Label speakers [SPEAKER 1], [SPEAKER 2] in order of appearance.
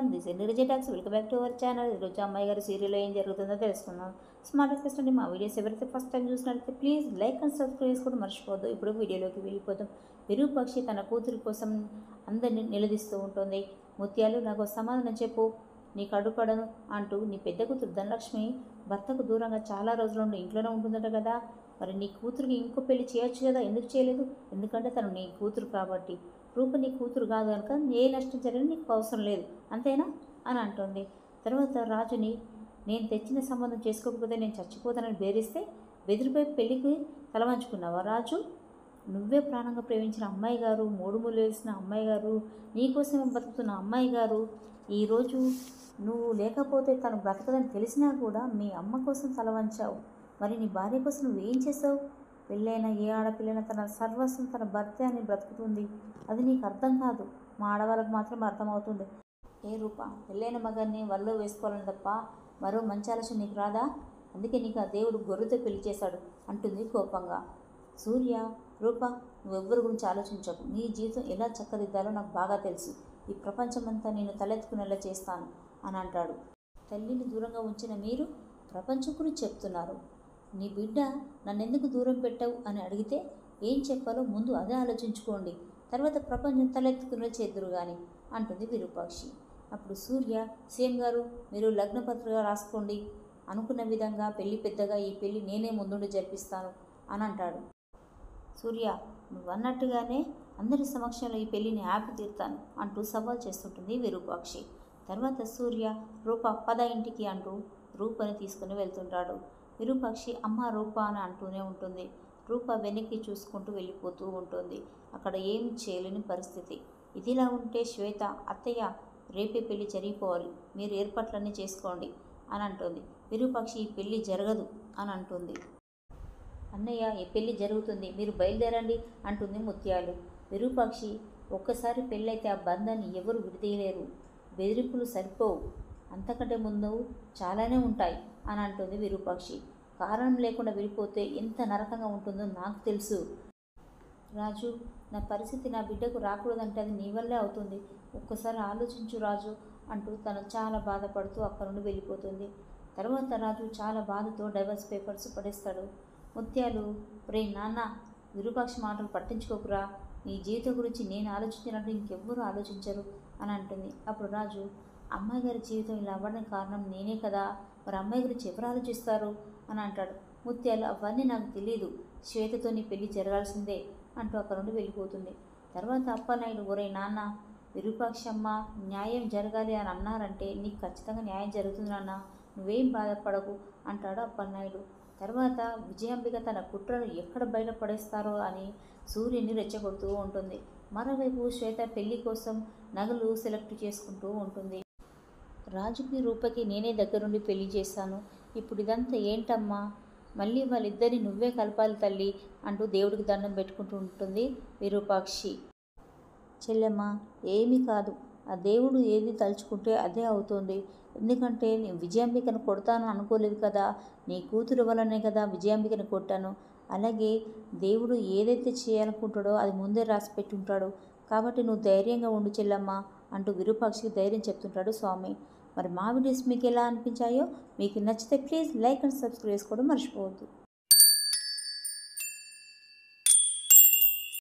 [SPEAKER 1] నమస్కారం. This is Neeraja talks. Welcome back to our channel. ఈరోజు అమ్మాయి గారి సీరియల్లో ఏం జరుగుతుందో తెలుసుకుందాం. స్మార్ట్ రిక్వెస్ట్ అండి, మా వీడియోస్ ఎవరైతే ఫస్ట్ టైం చూసినట్లయితే ప్లీజ్ లైక్ అండ్ సబ్స్క్రైబ్ చేసుకోవడం మర్చిపోవద్దు. ఇప్పుడు వీడియోలోకి వెళ్ళిపోతాం. విరూపాక్షి తన కూతురి కోసం అందరినీ నిలదీస్తూ ఉంటుంది. ముత్యాలు, నాకు సమాధానం చెప్పు, నీకు అడ్డుపడను అంటూ నీ పెద్ద కూతురు ధనలక్ష్మి భర్తకు దూరంగా చాలా రోజుల నుండి ఇంట్లోనే ఉంటుందట కదా. మరి నీ కూతురికి ఇంకో పెళ్లి చేయొచ్చు కదా, ఎందుకు చేయలేదు? ఎందుకంటే తను నీ కూతురు కాబట్టి. రూప నీ కూతురు కాదు కనుక ఏ నష్టం జరిగినా నీకు అవసరం లేదు, అంతేనా అని అంటుంది. తర్వాత రాజుని, నేను తెచ్చిన సంబంధం చేసుకోకపోతే నేను చచ్చిపోతానని బేరిస్తే బెదిరిపోయి పెళ్లికి తలవంచుకున్నావా రాజు? నువ్వే ప్రాణంగా ప్రేమించిన అమ్మాయి గారు, మూడు ముళ్ళు వేసిన అమ్మాయి గారు, నీకోసమే బతుకుతున్న అమ్మాయి గారు, ఈరోజు నువ్వు లేకపోతే తను బ్రతకదని తెలిసినా కూడా మీ అమ్మ కోసం తలవంచావు. మరి నీ భార్య కోసం నువ్వేం చేసావు? పెళ్ళైన ఏ ఆడపిల్లైనా తన సర్వస్వం తన భర్త అని బ్రతుకుతుంది. అది నీకు అర్థం కాదు, మా ఆడవాళ్ళకు మాత్రమే అర్థమవుతుంది. ఏ రూప, పెళ్ళైన మగాన్ని వల్లో వేసుకోవాలని తప్ప మరో మంచి ఆలోచన నీకు రాదా? అందుకే నీకు ఆ దేవుడు గొర్రెతో పెళ్లి చేశాడు అంటుంది కోపంగా. సూర్య, రూప, నువ్వెవ్వరి గురించి ఆలోచించకు. నీ జీవితం ఎలా చక్కదిద్దాలో నాకు బాగా తెలుసు. ఈ ప్రపంచమంతా నేను తలెత్తుకునేలా చేస్తాను అని అంటాడు. తల్లిని దూరంగా ఉంచిన మీరు ప్రపంచం గురించి చెప్తున్నారు. నీ బిడ్డ నన్నెందుకు దూరం పెట్టావు అని అడిగితే ఏం చెప్పాలో ముందు అదే ఆలోచించుకోండి, తర్వాత ప్రపంచం తలెత్తుకునే చేద్దురు కానీ అంటుంది విరూపాక్షి. అప్పుడు సూర్య, సీఎం గారు మీరు లగ్నపత్రిక రాసుకోండి, అనుకున్న విధంగా పెళ్లి పెద్దగా ఈ పెళ్లి నేనే ముందుండి జరిపిస్తాను అని అంటాడు. సూర్య, నువ్వు అన్నట్టుగానే అందరి సమక్షంలో ఈ పెళ్లిని ఆపి తీరుతాను అంటూ సవాల్ చేస్తుంటుంది విరూపాక్షి. తర్వాత సూర్య, రూప పద ఇంటికి అంటూ రూపని తీసుకుని వెళ్తుంటాడు. విరూపాక్షి అమ్మ రూప అని అంటూనే ఉంటుంది. రూప వెనక్కి చూసుకుంటూ వెళ్ళిపోతూ ఉంటుంది. అక్కడ ఏం చేయలేని పరిస్థితి. ఇదిలా ఉంటే శ్వేత, అత్తయ్య రేపే పెళ్లి జరిగిపోవాలి, మీరు ఏర్పాట్లన్నీ చేసుకోండి అని అంటుంది. విరూపాక్షి ఈ పెళ్లి జరగదు అని అంటుంది. అన్నయ్య, ఈ పెళ్లి జరుగుతుంది, మీరు బయలుదేరండి అంటుంది ముత్యాలు. విరూపాక్షి, ఒక్కసారి పెళ్ళైతే ఆ బంధాన్ని ఎవరు విడదీయలేరు, బెదిరింపులు సరిపోవు, అంతకంటే ముందు చాలానే ఉంటాయి అని అంటుంది విరూపాక్షి. కారణం లేకుండా విడిపోతే ఎంత నరకంగా ఉంటుందో నాకు తెలుసు. రాజు, నా పరిస్థితి నా బిడ్డకు రాకూడదంటే అది నీ వల్లే అవుతుంది, ఒక్కసారి ఆలోచించు రాజు అంటూ తను చాలా బాధపడుతూ అక్కడి నుండి వెళ్ళిపోతుంది. తర్వాత రాజు చాలా బాధతో డైవర్స్ పేపర్స్ పడేస్తాడు. ముత్యాలు, ప్రే నాన్న, విరూపాక్షి మాటలు పట్టించుకోకురా, నీ జీవితం గురించి నేను ఆలోచించినట్టు ఇంకెవ్వరూ ఆలోచించరు అని అంటుంది. అప్పుడు రాజు, అమ్మాయి గారి జీవితం ఇలా అవ్వడానికి కారణం నేనే కదా, మరి అమ్మాయి గురించి ఎవరు ఆలోచిస్తారు అని అంటాడు. ముత్యాలు, అవన్నీ నాకు తెలియదు, శ్వేతతో నీ పెళ్లి జరగాల్సిందే అంటూ అక్కడ నుండి వెళ్ళిపోతుంది. తర్వాత అప్పలనాయుడు, ఒరే నాన్న, విరూపాక్షి అమ్మ న్యాయం జరగాలి అని అన్నారంటే నీకు ఖచ్చితంగా న్యాయం జరుగుతుంది నాన్న, నువ్వేం బాధపడకు అంటాడు అప్పలనాయుడు. తర్వాత విజయాంబిక తన కుట్రను ఎక్కడ బయటపడేస్తారో అని సూర్యుని రెచ్చగొడుతూ ఉంటుంది. మరోవైపు శ్వేత పెళ్లి కోసం నగలు సెలెక్ట్ చేసుకుంటూ ఉంటుంది. రాజుకి రూపకి నేనే దగ్గరుండి పెళ్లి చేశాను, ఇప్పుడు ఇదంతా ఏంటమ్మా, మళ్ళీ వాళ్ళిద్దరిని నువ్వే కలపాలి తల్లి అంటూ దేవుడికి దండం పెట్టుకుంటూ ఉంటుంది విరూపాక్షి. చెల్లెమ్మ, ఏమీ కాదు, ఆ దేవుడు ఏది తలుచుకుంటే అదే అవుతుంది. ఎందుకంటే నేను విజయాంబికను కొడతాను అనుకోలేదు కదా, నీ కూతురు వల్లనే కదా విజయాంబికను కొట్టాను. అలాగే దేవుడు ఏదైతే చేయాలనుకుంటాడో అది ముందే రాసి పెట్టి ఉంటాడు, కాబట్టి నువ్వు ధైర్యంగా ఉండు చెల్లెమ్మ అంటూ విరూపాక్షికి ధైర్యం చెప్తుంటాడు స్వామి. మరి మా వీడియోస్ మీకు ఎలా అనిపించాయో, మీకు నచ్చితే ప్లీజ్ లైక్ అండ్ సబ్స్క్రైబ్ చేసుకోవడం మర్చిపోవద్దు.